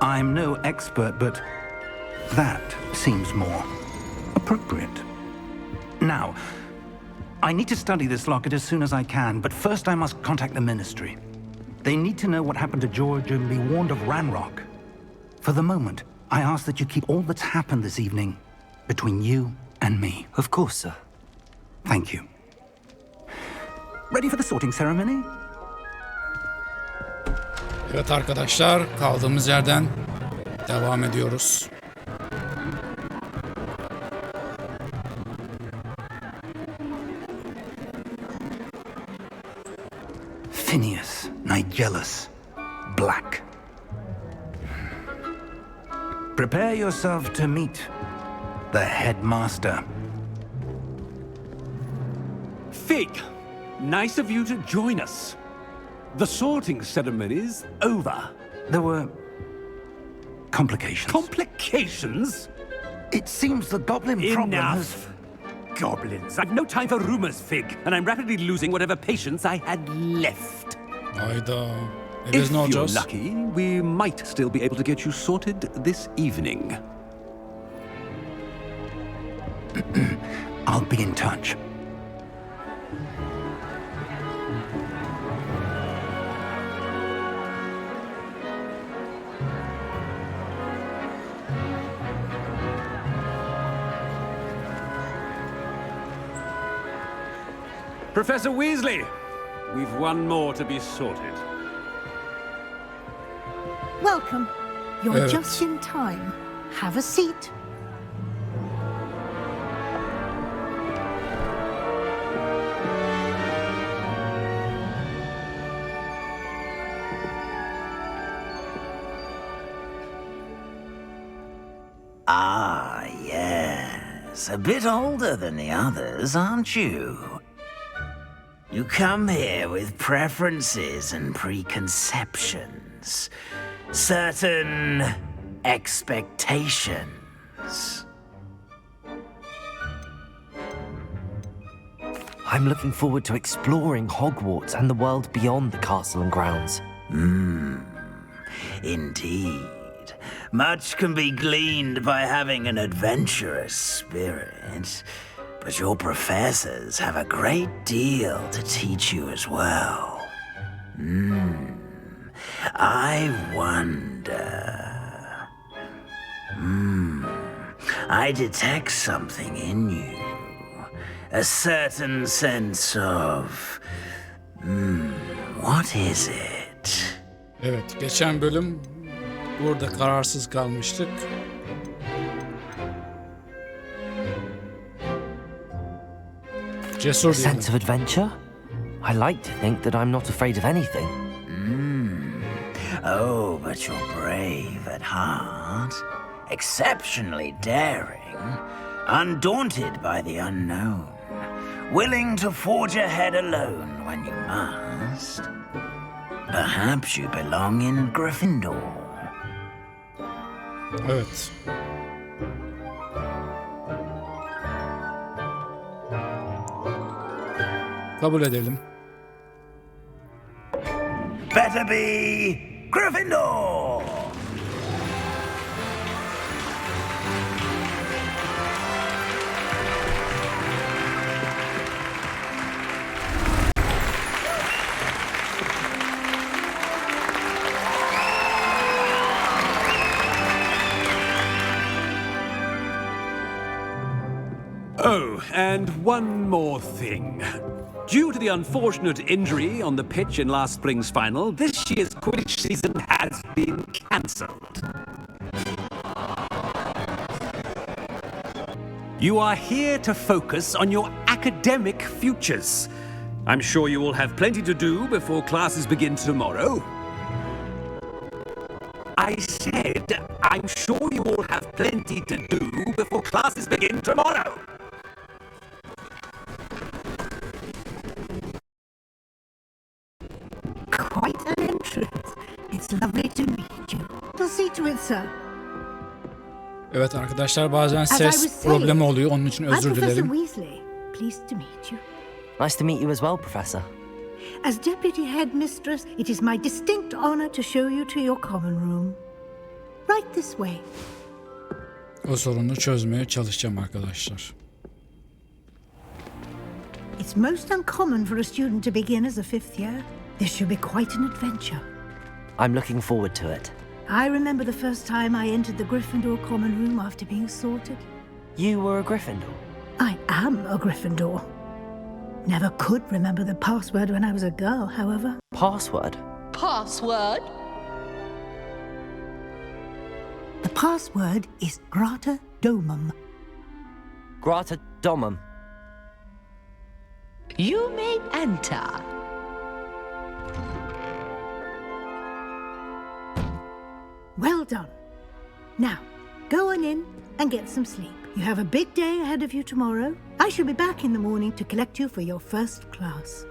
I'm no expert, but that seems more appropriate. Now, I need to study this locket as soon as I can, but first I must contact the Ministry. They need to know what happened to George and be warned of Ranrock. For the moment, I ask that you keep all that's happened this evening between you and me. Of course, sir. Thank you. Ready for the sorting ceremony? Evet arkadaşlar, kaldığımız yerden devam ediyoruz. Phineas, Nigellus, Black. Prepare yourself to meet the headmaster. Fig, nice of you to join us. The sorting ceremony's over. There were complications. Complications? It seems the goblin problem has... Enough! Goblins. I've no time for rumors, Fig, and I'm rapidly losing whatever patience I had left. Hayda. If Ne you're olacağız? lucky, we might still be able to get you sorted this evening. I'll be in touch. Professor Weasley, we've one more to be sorted. Welcome. You're Evet. just in time. Have a seat. Ah, yes. A bit older than the others, aren't you? You come here with preferences and preconceptions. Certain expectations. I'm looking forward to exploring Hogwarts and the world beyond the castle and grounds. Indeed. Much can be gleaned by having an adventurous spirit, but your professors have a great deal to teach you as well. I wonder... I detect something in you. A certain sense of... what is it? Evet, geçen bölüm burada kararsız kalmıştık. Cesur A diyelim. sense of adventure? I like to think that I'm not afraid of anything. Oh, but you're brave at heart, exceptionally daring, undaunted by the unknown, willing to forge ahead alone when you must. Perhaps you belong in Gryffindor. Evet. Kabul edelim. Better be Gryffindor! Oh, and one more thing. Due to the unfortunate injury on the pitch in last spring's final, this year's Quidditch season has been cancelled. You are here to focus on your academic futures. I'm sure you will have plenty to do before classes begin tomorrow. I said, I'm sure you will have plenty to do before classes begin tomorrow. Quite an entrance. It's lovely to meet you. To see to it, sir. Evet arkadaşlar, bazen As I ses was saying, problemi oluyor. Onun için I'm özür Professor dilerim. Weasley. Pleased to meet you. Nice to meet you as well, Professor. As Deputy Headmistress, it is my distinct honor to show you to your common room. Right this way. O sorunu çözmeye çalışacağım arkadaşlar. It's most uncommon for a student to begin as a fifth year. This should be quite an adventure. I'm looking forward to it. I remember the first time I entered the Gryffindor common room after being sorted. You were a Gryffindor. I am a Gryffindor. Never could remember the password when I was a girl, however. Password? Password? The password is Grata Domum. Grata Domum. You may enter. Well done. Now, go on in and get some sleep. You have a big day ahead of you tomorrow. I shall be back in the morning to collect you for your first class.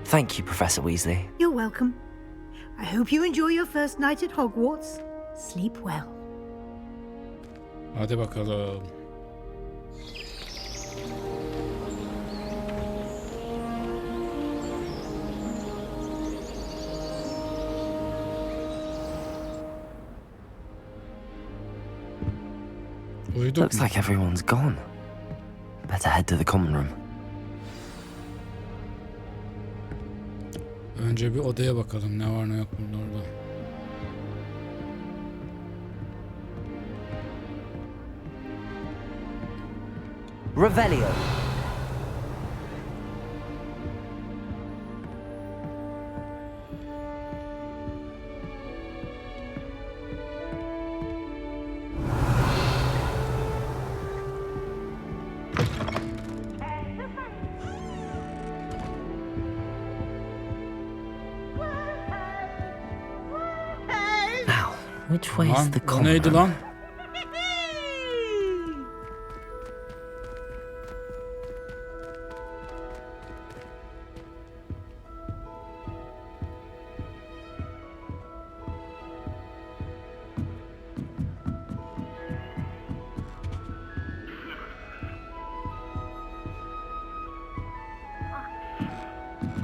Thank you, Professor Weasley. You're welcome. I hope you enjoy your first night at Hogwarts. Sleep well. Hadi bakalım. Uyuduk Looks mu? like everyone's gone. Better head to the common room. Önce bir odaya bakalım ne var ne yok burada. Revelio. Now, which way is Lan the o common neydi room? lan?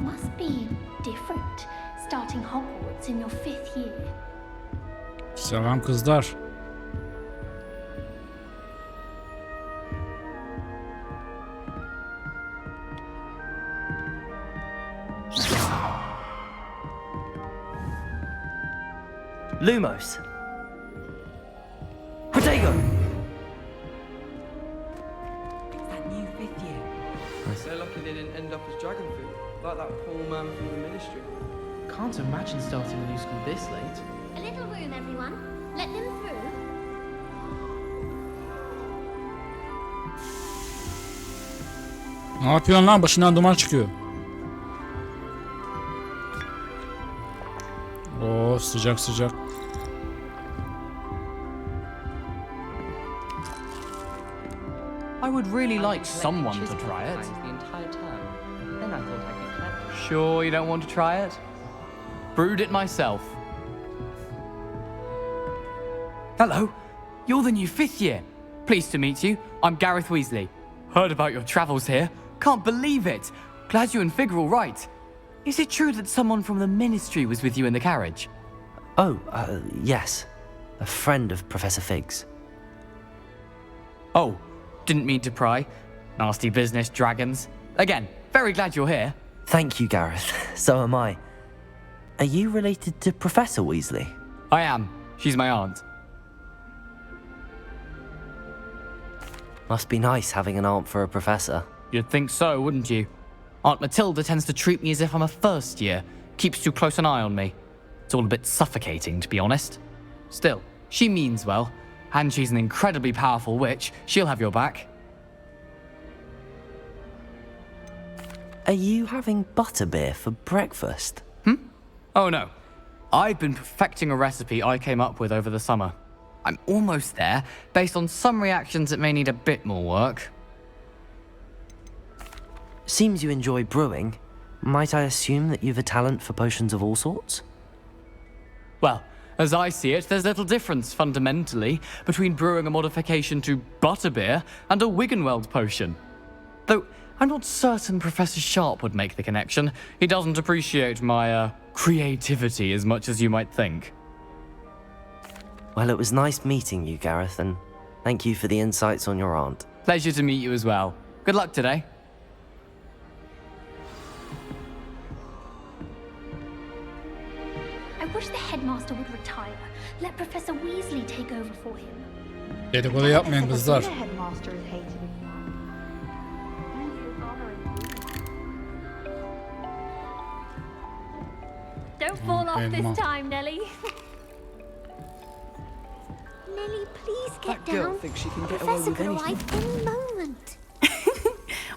Must be different starting Hogwarts in your 5th year. Selam kızlar. Lumos. Protego. That new 5th year. They're lucky they didn't end up as dragon food, like that poor man from the ministry. Can't imagine starting a new school this late. A little room, everyone. Let them through. Ne yapıyorsun lan? Başından duman çıkıyor. Oo sıcak sıcak. I would really like someone to try it. The entire term. Then I thought I'd be clever. Sure you don't want to try it? Brewed it myself. Hello, you're the new 5th year. Pleased to meet you. I'm Gareth Weasley. Heard about your travels here. Can't believe it. Glad you and Fig are all right. Is it true that someone from the ministry was with you in the carriage? Oh, yes. A friend of Professor Fig's. Oh, didn't mean to pry. Nasty business, dragons. Again, very glad you're here. Thank you, Gareth. So am I. Are you related to Professor Weasley? I am. She's my aunt. Must be nice having an aunt for a professor. You'd think so, wouldn't you? Aunt Matilda tends to treat me as if I'm a first year. Keeps too close an eye on me. It's all a bit suffocating, to be honest. Still, she means well. And she's an incredibly powerful witch. She'll have your back. Are you having butterbeer for breakfast? Oh no. I've been perfecting a recipe I came up with over the summer. I'm almost there. Based on some reactions, it may need a bit more work. Seems you enjoy brewing. Might I assume that you've a talent for potions of all sorts? Well, as I see it, there's little difference, fundamentally, between brewing a modification to butterbeer and a Wiggenweld potion. Though, I'm not certain Professor Sharp would make the connection. He doesn't appreciate my, creativity as much as you might think. Well, it was nice meeting you, Gareth, and thank you for the insights on your aunt. Pleasure to meet you as well. Good luck today. I wish the headmaster would retire. Let Professor Weasley take over for him. Dedikodu yapmayın kızlar. Don't fall off Elma. this time, Nellie. Nellie, please get That girl down. thinks she can get away Professor with could anything. arrive any moment.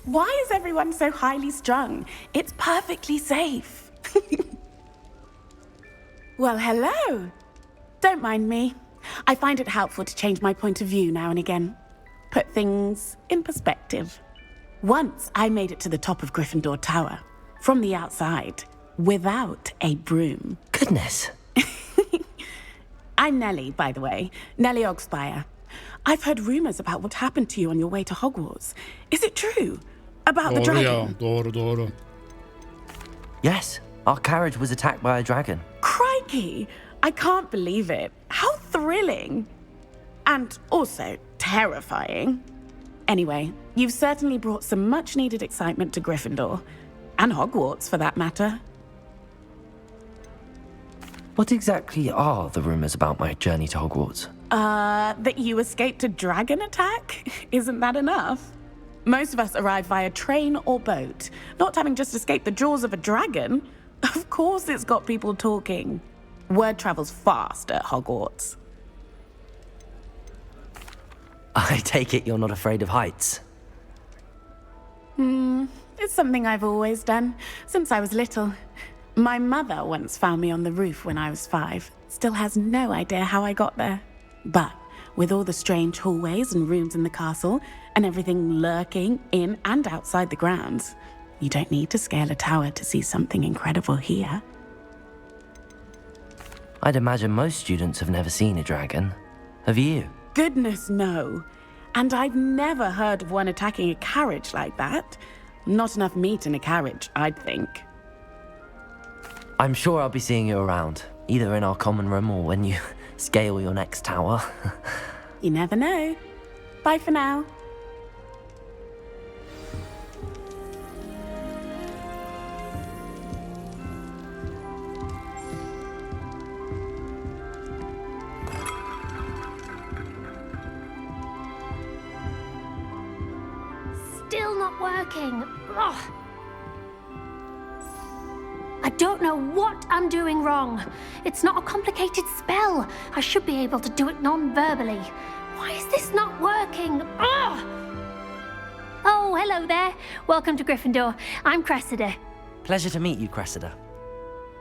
Why is everyone so highly strung? It's perfectly safe. Well, hello. Don't mind me. I find it helpful to change my point of view now and again. Put things in perspective. Once I made it to the top of Gryffindor Tower, from the outside, without a broom. Goodness. I'm Nellie, by the way. Nellie Ogspire. I've heard rumors about what happened to you on your way to Hogwarts. Is it true? About the Doğru ya, dragon? doğru. Yes, our carriage was attacked by a dragon. Crikey! I can't believe it. How thrilling! And also terrifying. Anyway, you've certainly brought some much-needed excitement to Gryffindor. And Hogwarts, for that matter. What exactly are the rumors about my journey to Hogwarts? That you escaped a dragon attack? Isn't that enough? Most of us arrive via train or boat, not having just escaped the jaws of a dragon. Of course it's got people talking. Word travels fast at Hogwarts. I take it you're not afraid of heights. It's something I've always done, since I was little. My mother once found me on the roof when I was 5. Still has no idea how I got there. But with all the strange hallways and rooms in the castle, and everything lurking in and outside the grounds, you don't need to scale a tower to see something incredible here. I'd imagine most students have never seen a dragon. Have you? Goodness, no. And I've never heard of one attacking a carriage like that. Not enough meat in a carriage, I'd think. I'm sure I'll be seeing you around, either in our common room or when you scale your next tower. You never know. Bye for now. Still not working. Ugh. I don't know what I'm doing wrong. It's not a complicated spell. I should be able to do it non-verbally. Why is this not working? Ugh. Oh, hello there. Welcome to Gryffindor. I'm Cressida. Pleasure to meet you, Cressida.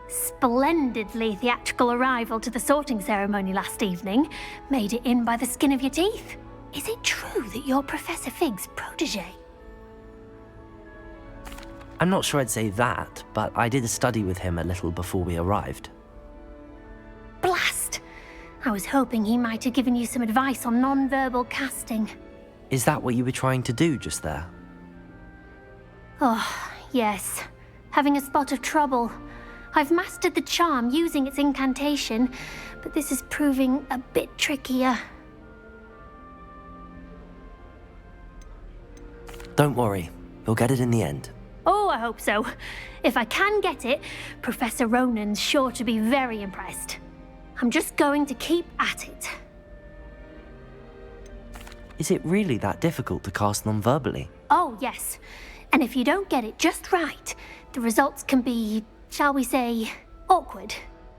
Splendidly theatrical arrival to the sorting ceremony last evening. Made it in by the skin of your teeth. Is it true that you're Professor Fig's protege? I'm not sure I'd say that, but I did study with him a little before we arrived. Blast! I was hoping he might have given you some advice on non-verbal casting. Is that what you were trying to do just there? Oh, yes. Having a spot of trouble. I've mastered the charm using its incantation, but this is proving a bit trickier. Don't worry, you'll get it in the end. Oh, I hope so. If I can get it, Professor Ronan's sure to be very impressed. I'm just going to keep at it. Is it really that difficult to cast non-verbally? Oh, yes. And if you don't get it just right, the results can be, shall we say, awkward.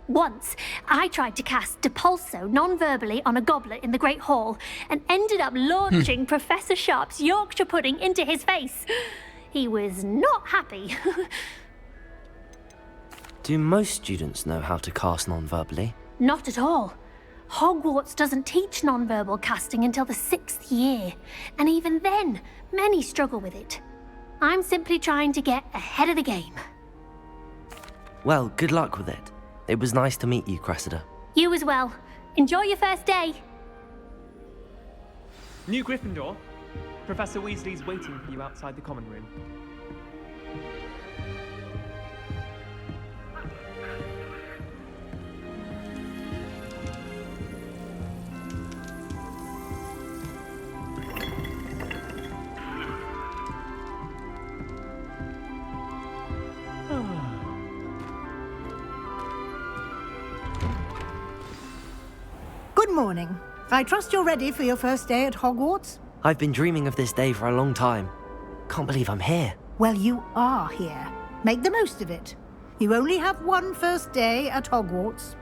Once, I tried to cast Depulso non-verbally on a goblet in the Great Hall and ended up launching Professor Sharp's Yorkshire pudding into his face. He was not happy. Do most students know how to cast non-verbally? Not at all. Hogwarts doesn't teach non-verbal casting until the 6th year, and even then, many struggle with it. I'm simply trying to get ahead of the game. Well, good luck with it. It was nice to meet you, Cressida. You as well. Enjoy your first day. New Gryffindor. Professor Weasley's waiting for you outside the common room. Good morning. I trust you're ready for your first day at Hogwarts? I've been dreaming of this day for a long time. Can't believe I'm here. Well, you are here. Make the most of it. You only have one first day at Hogwarts.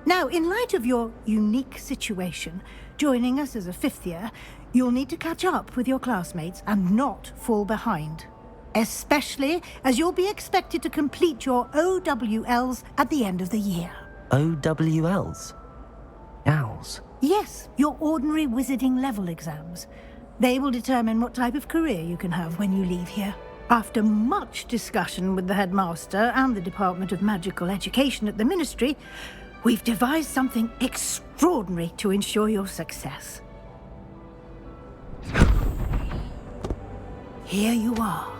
Now, in light of your unique situation, joining us as a fifth year, you'll need to catch up with your classmates and not fall behind. Especially as you'll be expected to complete your OWLs at the end of the year. OWLs? Owls? Yes, your ordinary wizarding level exams. They will determine what type of career you can have when you leave here. After much discussion with the headmaster and the Department of Magical Education at the Ministry, we've devised something extraordinary to ensure your success. Here you are.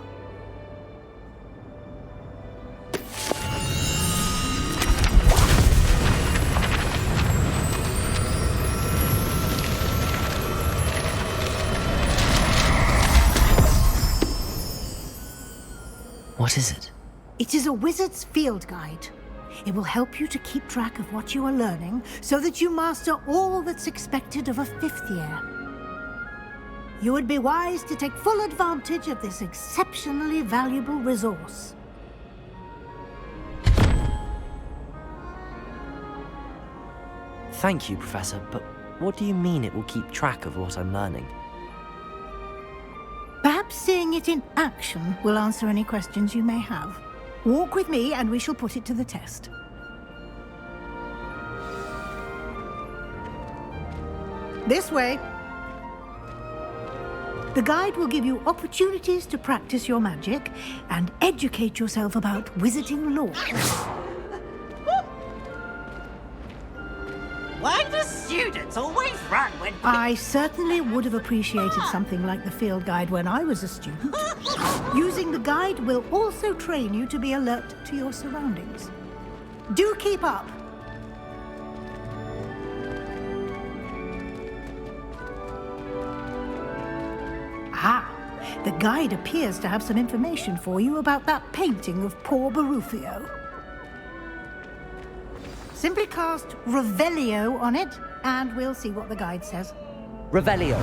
What is it? It is a wizard's field guide. It will help you to keep track of what you are learning so that you master all that's expected of a fifth year. You would be wise to take full advantage of this exceptionally valuable resource. Thank you, Professor, but what do you mean it will keep track of what I'm learning? Perhaps seeing it in action will answer any questions you may have. Walk with me and we shall put it to the test. This way. The guide will give you opportunities to practice your magic and educate yourself about wizarding lore. Why do students always run when... I certainly would have appreciated something like the field guide when I was a student. Using the guide will also train you to be alert to your surroundings. Do keep up. Ah, the guide appears to have some information for you about that painting of poor Barufio. Simply cast Revelio on it, and we'll see what the guide says. Revelio.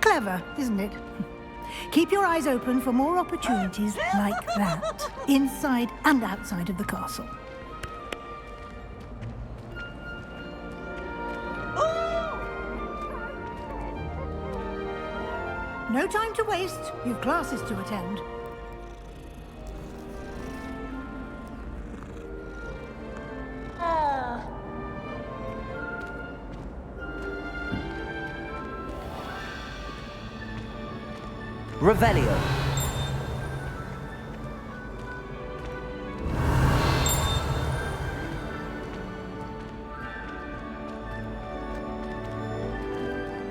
Clever, isn't it? Keep your eyes open for more opportunities like that, inside and outside of the castle. No time to waste. You've classes to attend. Revelio.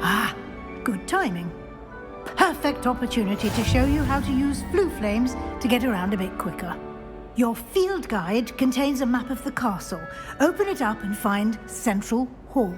Ah, good timing. Perfect opportunity to show you how to use flue flames to get around a bit quicker. Your field guide contains a map of the castle. Open it up and find Central Hall.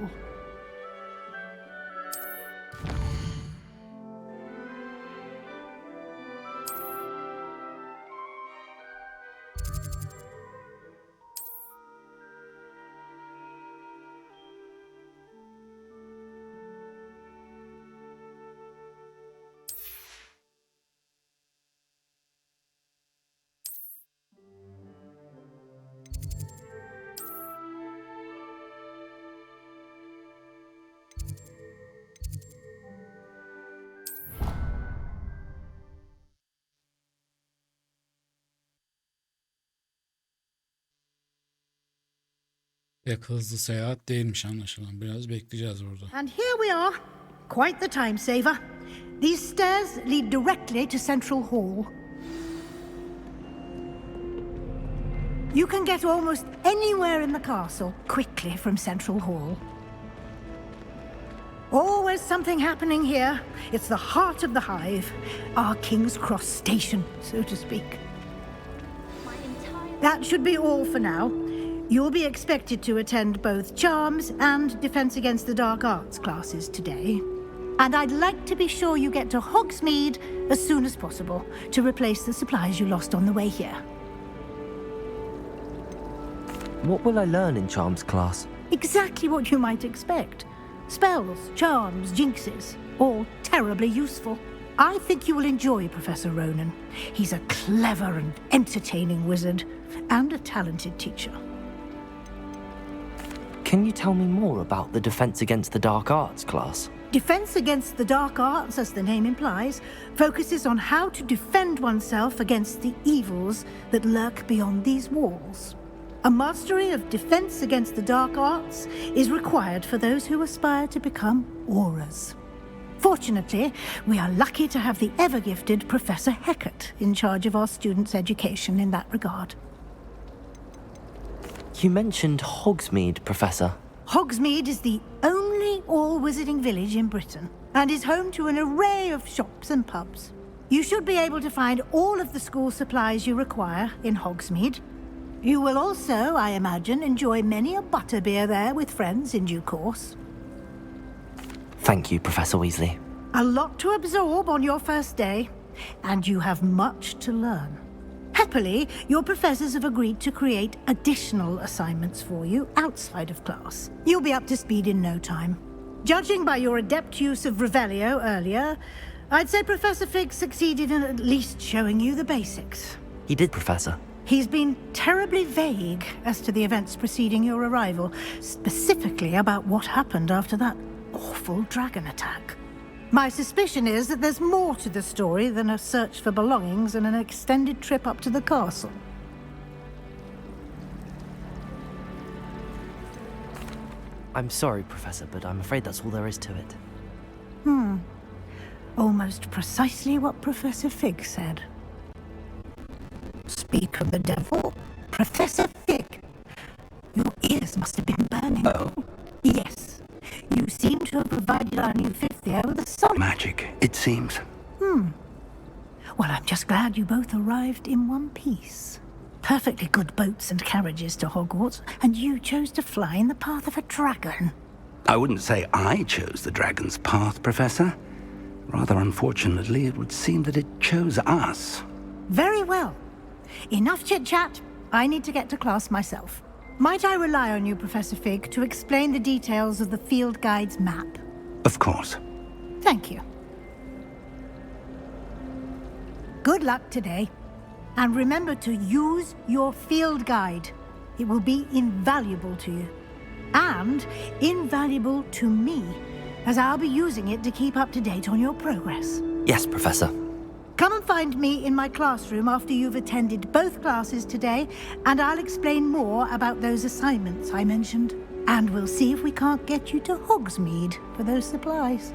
Pek hızlı seyahat değilmiş anlaşılan. Biraz bekleyeceğiz burada. And here we are. Quite the time saver. These stairs lead directly to Central Hall. You can get almost anywhere in the castle quickly from Central Hall. Always something happening here. It's the heart of the hive, our King's Cross station, so to speak. That should be all for now. You'll be expected to attend both Charms and Defense Against the Dark Arts classes today. And I'd like to be sure you get to Hogsmeade as soon as possible to replace the supplies you lost on the way here. What will I learn in Charms class? Exactly what you might expect. Spells, charms, jinxes, all terribly useful. I think you will enjoy Professor Ronan. He's a clever and entertaining wizard, and a talented teacher. Can you tell me more about the Defense Against the Dark Arts class? Defense Against the Dark Arts, as the name implies, focuses on how to defend oneself against the evils that lurk beyond these walls. A mastery of Defense Against the Dark Arts is required for those who aspire to become auras. Fortunately, we are lucky to have the ever-gifted Professor Hecat in charge of our students' education in that regard. You mentioned Hogsmeade, Professor. Hogsmeade is the only all-wizarding village in Britain and is home to an array of shops and pubs. You should be able to find all of the school supplies you require in Hogsmeade. You will also, I imagine, enjoy many a butterbeer there with friends in due course. Thank you, Professor Weasley. A lot to absorb on your first day, and you have much to learn. Happily, your professors have agreed to create additional assignments for you outside of class. You'll be up to speed in no time. Judging by your adept use of Revelio earlier, I'd say Professor Fig succeeded in at least showing you the basics. He did, Professor. He's been terribly vague as to the events preceding your arrival, specifically about what happened after that awful dragon attack. My suspicion is that there's more to the story than a search for belongings and an extended trip up to the castle. I'm sorry, Professor, but I'm afraid that's all there is to it. Almost precisely what Professor Fig said. Speak of the devil, Professor Fig. Your ears must have been burning. Oh? Yes. You seem to have provided our new fifth year with a solid... Magic, it seems. Well, I'm just glad you both arrived in one piece. Perfectly good boats and carriages to Hogwarts, and you chose to fly in the path of a dragon. I wouldn't say I chose the dragon's path, Professor. Rather unfortunately, it would seem that it chose us. Very well. Enough chit-chat. I need to get to class myself. Might I rely on you, Professor Fig, to explain the details of the field guide's map? Of course. Thank you. Good luck today. And remember to use your field guide. It will be invaluable to you. And invaluable to me, as I'll be using it to keep up to date on your progress. Yes, Professor. Come and find me in my classroom after you've attended both classes today, and I'll explain more about those assignments I mentioned. And we'll see if we can't get you to Hogsmeade for those supplies.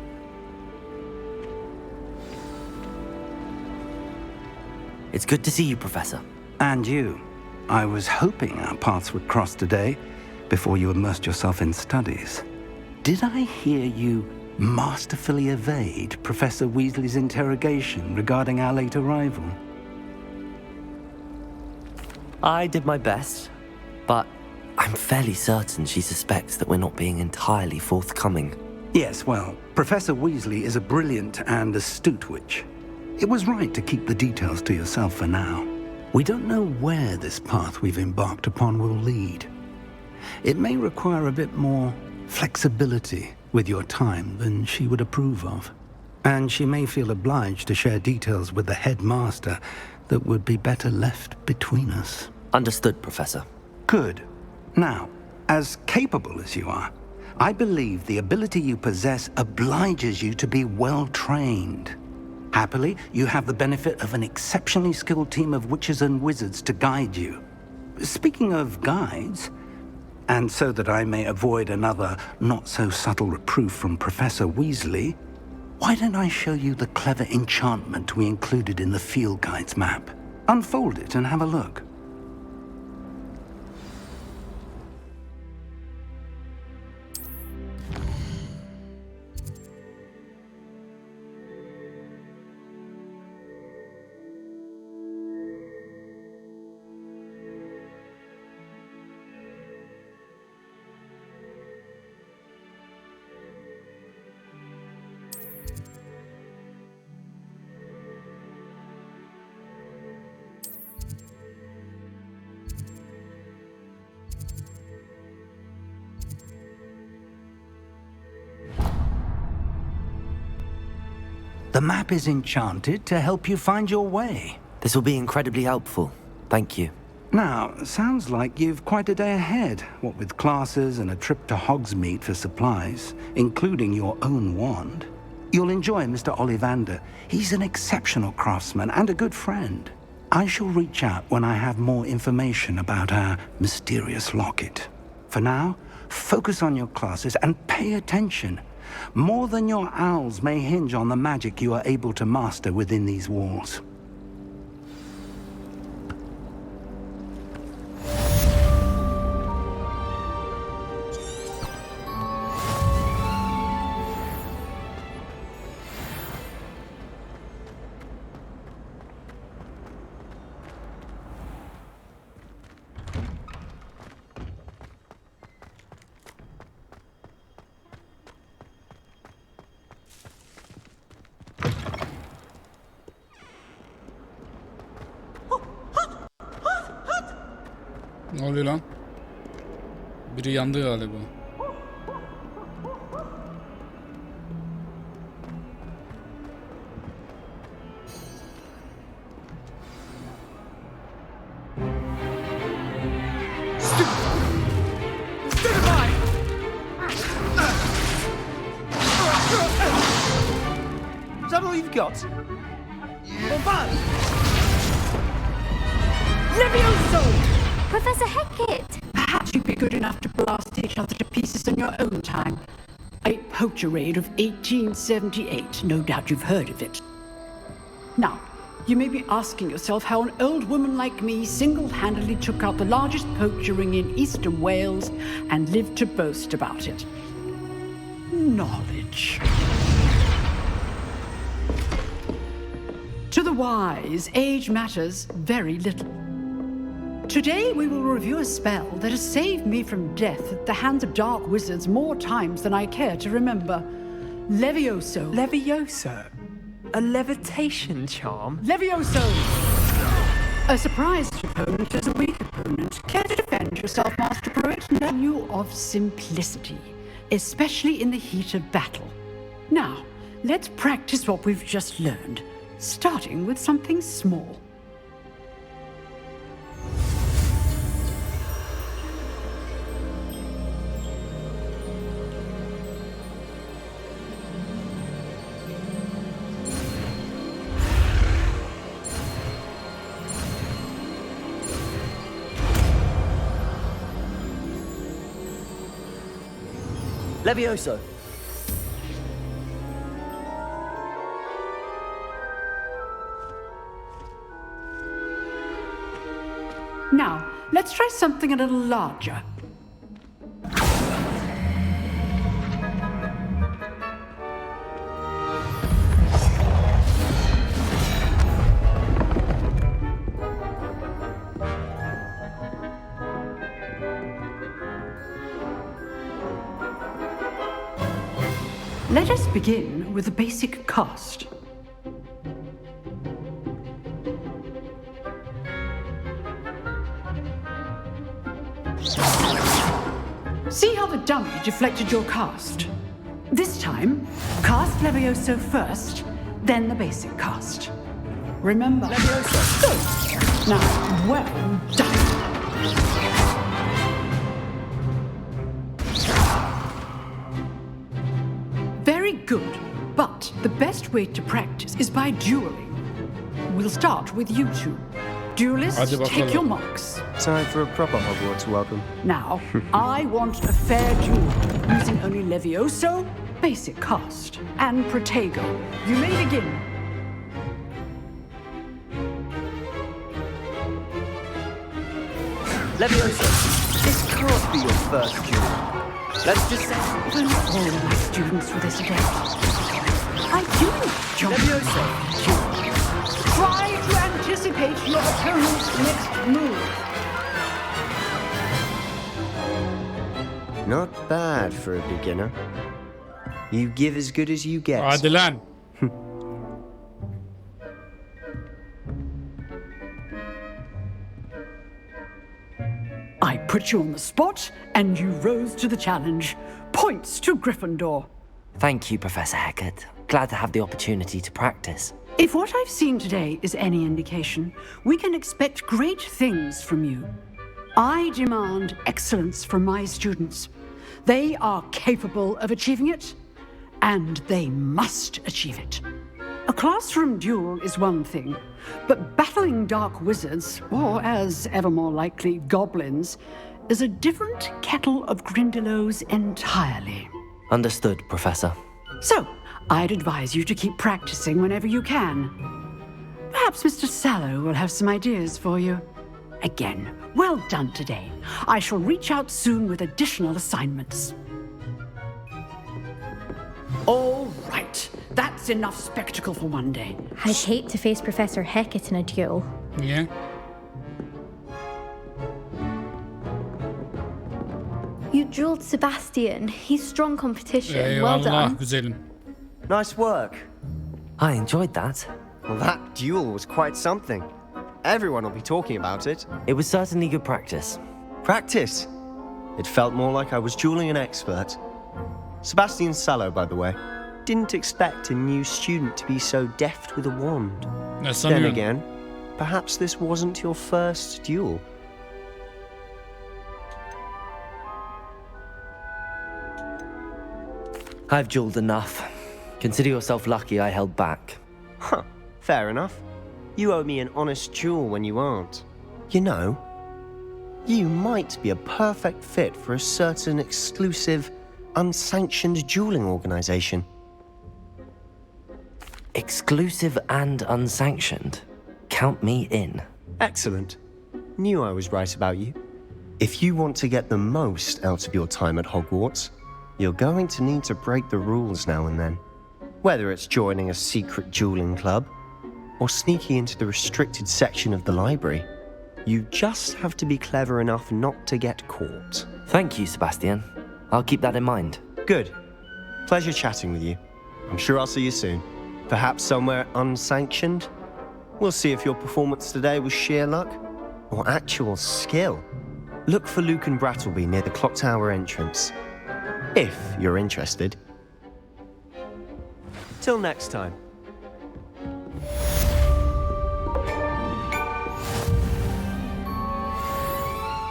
It's good to see you, Professor. And you. I was hoping our paths would cross today, before you immersed yourself in studies. Did I hear you masterfully evade Professor Weasley's interrogation regarding our late arrival? I did my best, but I'm fairly certain she suspects that we're not being entirely forthcoming. Yes, well, Professor Weasley is a brilliant and astute witch. It was right to keep the details to yourself for now. We don't know where this path we've embarked upon will lead. It may require a bit more flexibility with your time than she would approve of. And she may feel obliged to share details with the headmaster that would be better left between us. Understood, Professor. Good. Now, as capable as you are, I believe the ability you possess obliges you to be well trained. Happily, you have the benefit of an exceptionally skilled team of witches and wizards to guide you. Speaking of guides, And so that I may avoid another not-so-subtle reproof from Professor Weasley, why don't I show you the clever enchantment we included in the field guide's map? Unfold it and have a look. The map is enchanted to help you find your way. This will be incredibly helpful. Thank you. Now, sounds like you've quite a day ahead, what with classes and a trip to Hogsmeade for supplies, including your own wand. You'll enjoy Mr. Ollivander. He's an exceptional craftsman and a good friend. I shall reach out when I have more information about our mysterious locket. For now, focus on your classes and pay attention. More than your owls may hinge on the magic you are able to master within these walls. Ne oluyor lan? Biri yandı galiba. Is that all you've got? Levioso! Professor Hecat! Perhaps you'd be good enough to blast each other to pieces in your own time. A poacher raid of 1878. No doubt you've heard of it. Now, you may be asking yourself how an old woman like me single-handedly took out the largest poacher ring in eastern Wales and lived to boast about it. Knowledge. To the wise, age matters very little. Today we will review a spell that has saved me from death at the hands of dark wizards more times than I care to remember. Levioso. Levioso? A levitation charm? Levioso! A surprised opponent is a weak opponent. Care to defend yourself, Master Pruitt? Value of simplicity, especially in the heat of battle. Now, let's practice what we've just learned, starting with something small. Levioso. Now, let's try something a little larger. Let us begin with a basic cast. See how the dummy deflected your cast? This time, cast Levioso first, then the basic cast. Remember, Levioso. Good. Now, well done. Very good, but the best way to practice is by dueling. We'll start with you two. Duelists, take your marks. Time for a proper Hogwarts welcome. Now, I want a fair duel, using only Levioso, basic cast, and Protego. You may begin. Levioso, this can't be your first duel. Let's just say... We're not all my students for this event. I do, John. Levioso. Try to anticipate your opponent's next move. Not bad for a beginner. You give as good as you get. Hadi lan. I put you on the spot, and you rose to the challenge. Points to Gryffindor. Thank you, Professor Hecat. Glad to have the opportunity to practice. If what I've seen today is any indication, we can expect great things from you. I demand excellence from my students. They are capable of achieving it, and they must achieve it. A classroom duel is one thing, but battling dark wizards, or as ever more likely, goblins, is a different kettle of Grindylows entirely. Understood, Professor. So, I'd advise you to keep practicing whenever you can. Perhaps Mr. Sallow will have some ideas for you. Again, well done today. I shall reach out soon with additional assignments. All right, that's enough spectacle for one day. I'd hate to face Professor Hecat in a duel. Yeah. You drilled Sebastian. He's strong competition. Well Eyvallah done. güzelim. Nice work. I enjoyed that. Well, that duel was quite something. Everyone will be talking about it. It was certainly good practice. Practice? It felt more like I was dueling an expert. Sebastian Sallow, by the way. Didn't expect a new student to be so deft with a wand. Then again, perhaps this wasn't your first duel. I've dueled enough. Consider yourself lucky I held back. Huh, fair enough. You owe me an honest duel when you aren't. You know, you might be a perfect fit for a certain exclusive, unsanctioned dueling organization. Exclusive and unsanctioned? Count me in. Excellent. Knew I was right about you. If you want to get the most out of your time at Hogwarts, you're going to need to break the rules now and then. Whether it's joining a secret dueling club, or sneaking into the restricted section of the library, you just have to be clever enough not to get caught. Thank you, Sebastian. I'll keep that in mind. Good. Pleasure chatting with you. I'm sure I'll see you soon. Perhaps somewhere unsanctioned? We'll see if your performance today was sheer luck or actual skill. Look for Luke and Brattleby near the clock tower entrance. If you're interested. Till next time.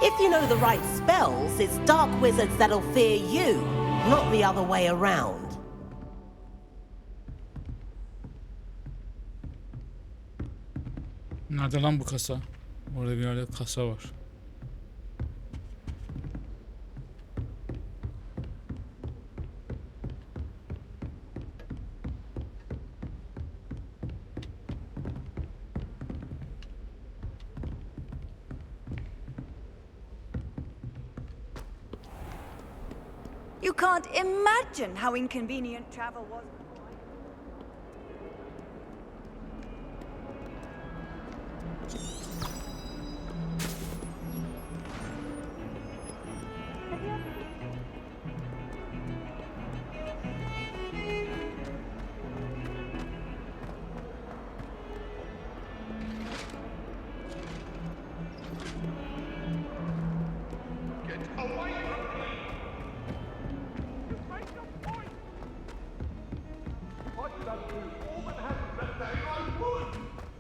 If you know the right spells, it's dark wizards that'll fear you, not the other way around. Nerede lan bu kasa? Orada bir yerde kasa var. You can't imagine how inconvenient travel was.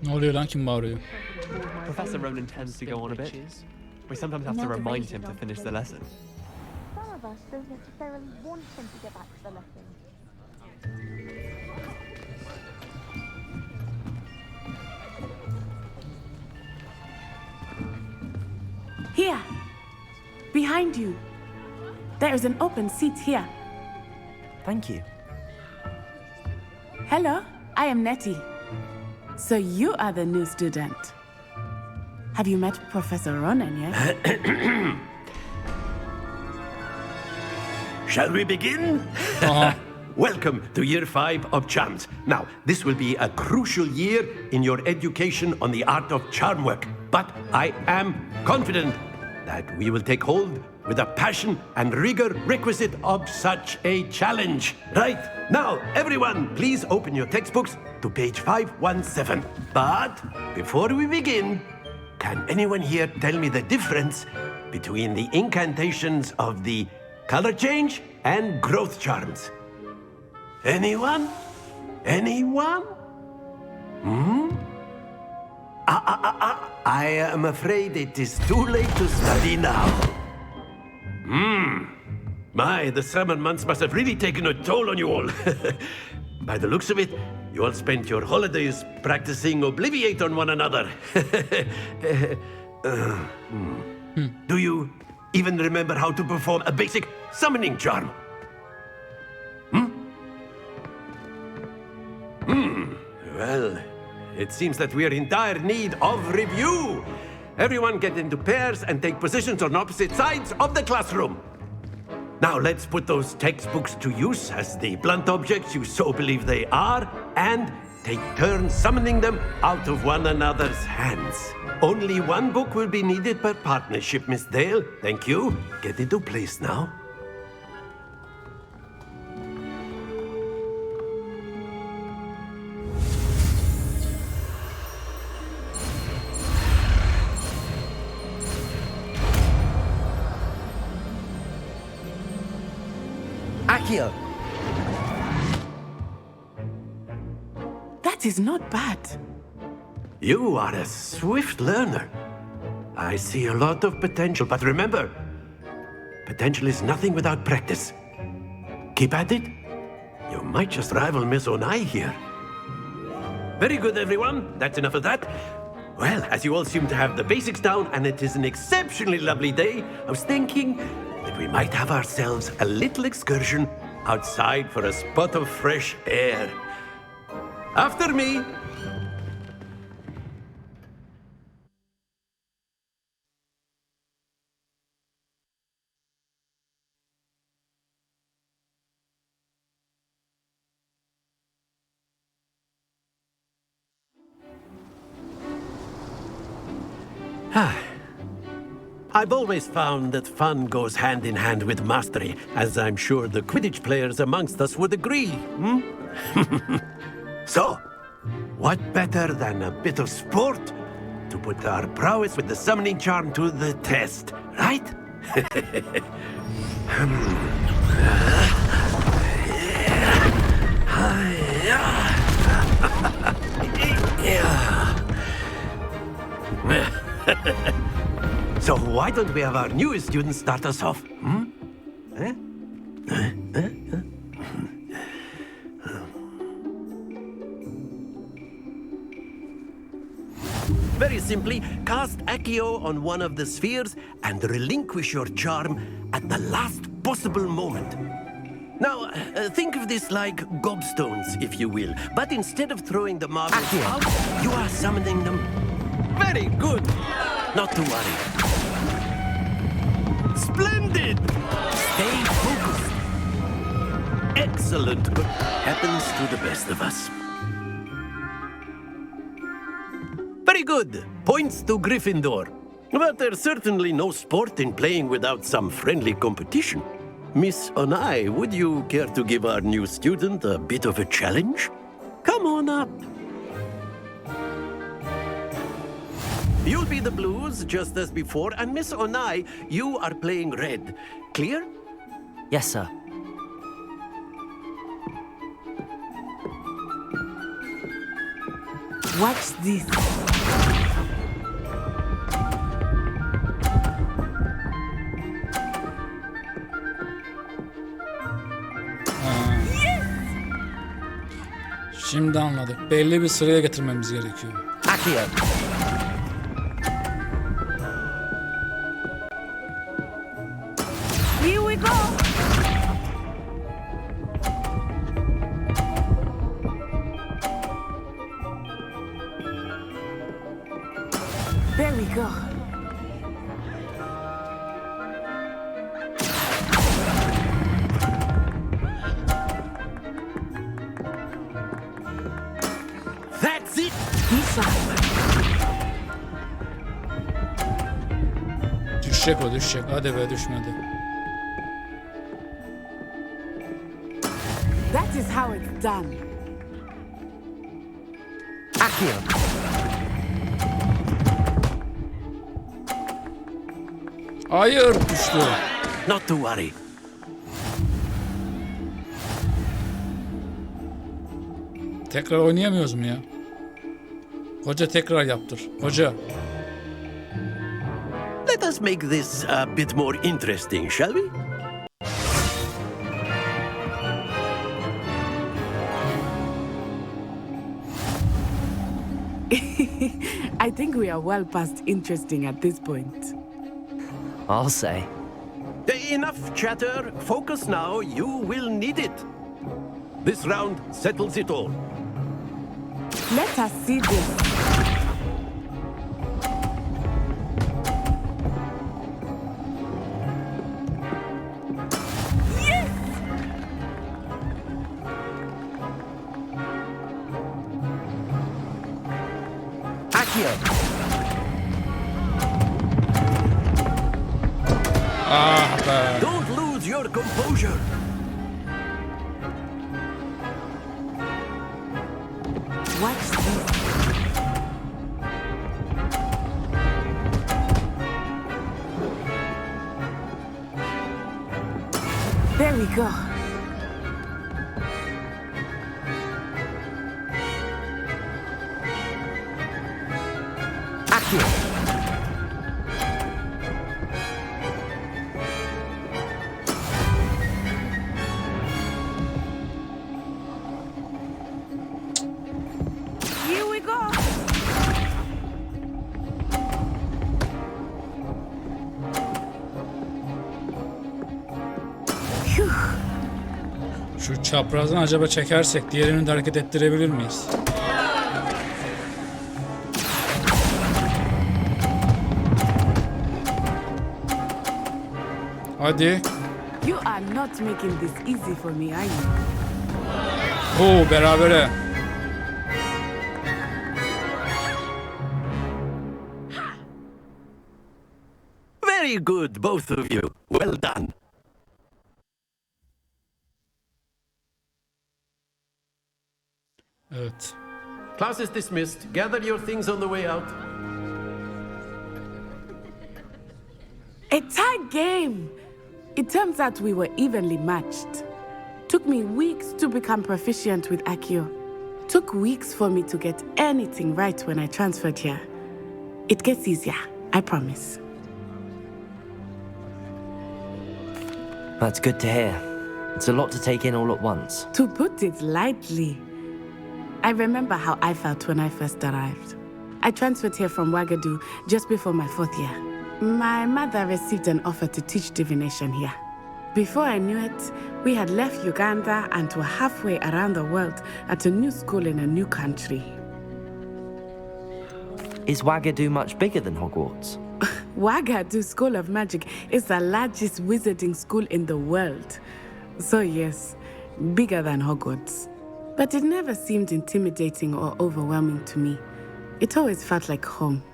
Ne oluyor lan, kim bağırıyor? Professor Ronan tends to go on a bit. We sometimes have to remind him to finish the lesson. Some of us don't necessarily want him to get back to the lesson. Here. Behind you. There is an open seat here. Thank you. Hello, I am Nettie. So you are the new student. Have you met Professor Ronan yet? Shall we begin? Welcome to year 5 of charms. Now, this will be a crucial year in your education on the art of charm work. But I am confident that we will take hold with the passion and rigor requisite of such a challenge. Right, now, everyone, please open your textbooks to page 517. But before we begin, can anyone here tell me the difference between the incantations of the color change and growth charms? Anyone? Anyone? I am afraid it is too late to study now. My, the summer months must have really taken a toll on you all. By the looks of it, you all spent your holidays practicing Obliviate on one another. Do you even remember how to perform a basic summoning charm? Well, it seems that we are in dire need of review. Everyone get into pairs and take positions on opposite sides of the classroom. Now let's put those textbooks to use as the blunt objects you so believe they are, and take turns summoning them out of one another's hands. Only one book will be needed per partnership, Miss Dale. Thank you. Get into place now. Accio! That is not bad. You are a swift learner. I see a lot of potential, but remember, potential is nothing without practice. Keep at it. You might just rival Miss Onai here. Very good, everyone. That's enough of that. Well, as you all seem to have the basics down, and it is an exceptionally lovely day, I was thinking that we might have ourselves a little excursion outside for a spot of fresh air. After me. I've always found that fun goes hand in hand with mastery, as I'm sure the Quidditch players amongst us would agree. So, what better than a bit of sport to put our prowess with the summoning charm to the test, right? So why don't we have our newest student start us off? Very simply, cast Accio on one of the spheres and relinquish your charm at the last possible moment. Now, think of this like gobstones, if you will. But instead of throwing the marbles out, you are summoning them. Very good. Not to worry. Splendid! Stay focused. Excellent. Happens to the best of us. Very good. Points to Gryffindor. But there's certainly no sport in playing without some friendly competition. Miss Onai, would you care to give our new student a bit of a challenge? Come on up. You'll be the blues, just as before, and Miss Onai, you are playing red. Clear? Yes, sir. Watch this. Şimdi anladık. Belli bir sıraya getirmemiz gerekiyor. Accio. we go! There we go. That's it! Düşecek o, düşecek. Hadi be, düşmedi. That is how it's done. Akio. Hayır, düştü. Not to worry. Tekrar oynayamıyoruz mu ya? Hoca tekrar yaptır. Hoca. Let us make this a bit more interesting, shall we? I think we are well past interesting at this point. I'll say. Enough chatter. Focus now. You will need it. This round settles it all. Let us see this. Yes! Akio. Ah be. Don't lose your composure. Watch this. There we go. Akio. Here we go. Phew. Şu çaprazdan acaba çekersek diğerini de hareket ettirebilir miyiz? Hadi. You are not making this easy for me, are you? Oo, berabere. Very good, both of you. Well done. Evet. Class is dismissed. Gather your things on the way out. A tie game! It turns out we were evenly matched. Took me weeks to become proficient with Akio. Took weeks for me to get anything right when I transferred here. It gets easier, I promise. That's good to hear. It's a lot to take in all at once. To put it lightly, I remember how I felt when I first arrived. I transferred here from Ouagadougou just before my 4th year. My mother received an offer to teach divination here. Before I knew it, we had left Uganda and were halfway around the world at a new school in a new country. Is Ouagadougou much bigger than Hogwarts? Ouagadougou School of Magic is the largest wizarding school in the world. So yes, bigger than Hogwarts. But it never seemed intimidating or overwhelming to me. It always felt like home.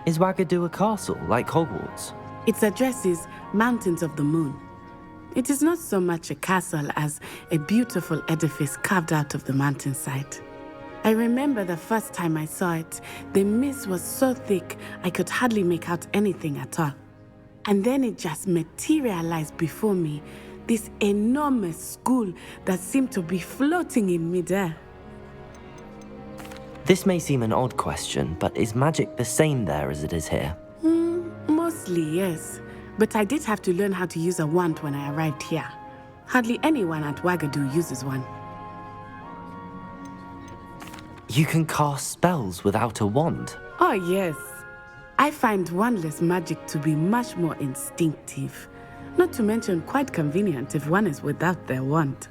Is Ouagadougou a castle, like Hogwarts? Its address is Mountains of the Moon. It is not so much a castle as a beautiful edifice carved out of the mountainside. I remember the first time I saw it, the mist was so thick I could hardly make out anything at all. And then it just materialized before me, this enormous school that seemed to be floating in midair. This may seem an odd question, but is magic the same there as it is here? Mostly, yes. But I did have to learn how to use a wand when I arrived here. Hardly anyone at Ouagadougou uses one. You can cast spells without a wand? Oh, yes. I find wandless magic to be much more instinctive. Not to mention quite convenient if one is without their wand.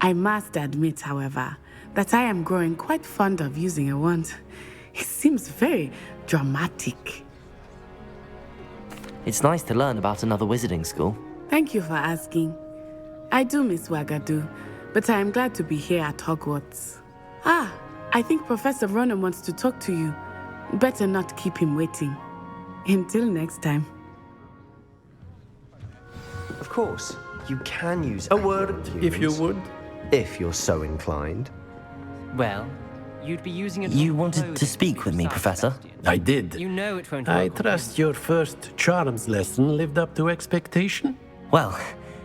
I must admit, however, that I am growing quite fond of using a wand. It seems very dramatic. It's nice to learn about another wizarding school. Thank you for asking. I do miss Wagadu, but I am glad to be here at Hogwarts. Ah, I think Professor Ronan wants to talk to you. Better not keep him waiting. Until next time. Of course, you can use a word if you would. If you're so inclined. Well, you'd be using it. You wanted to speak with me, Professor? I did. You know it won't. I trust your first charms lesson lived up to expectation? Well,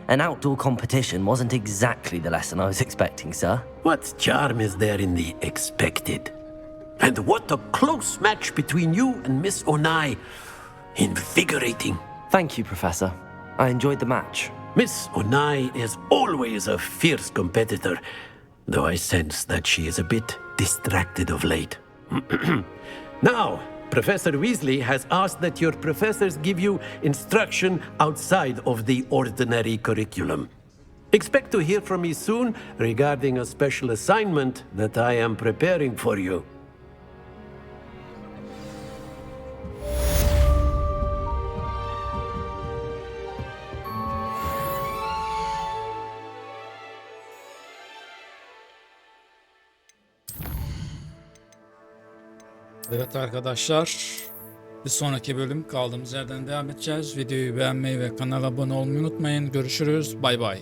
an outdoor competition wasn't exactly the lesson I was expecting, sir. What charm is there in the expected? And what a close match between you and Miss Onai. Invigorating. Thank you, Professor. I enjoyed the match. Miss Onai is always a fierce competitor, though I sense that she is a bit distracted of late. Now, Professor Weasley has asked that your professors give you instruction outside of the ordinary curriculum. Expect to hear from me soon regarding a special assignment that I am preparing for you. Evet arkadaşlar, bir sonraki bölüm kaldığımız yerden devam edeceğiz. Videoyu beğenmeyi ve kanala abone olmayı unutmayın. Görüşürüz. Bay bay.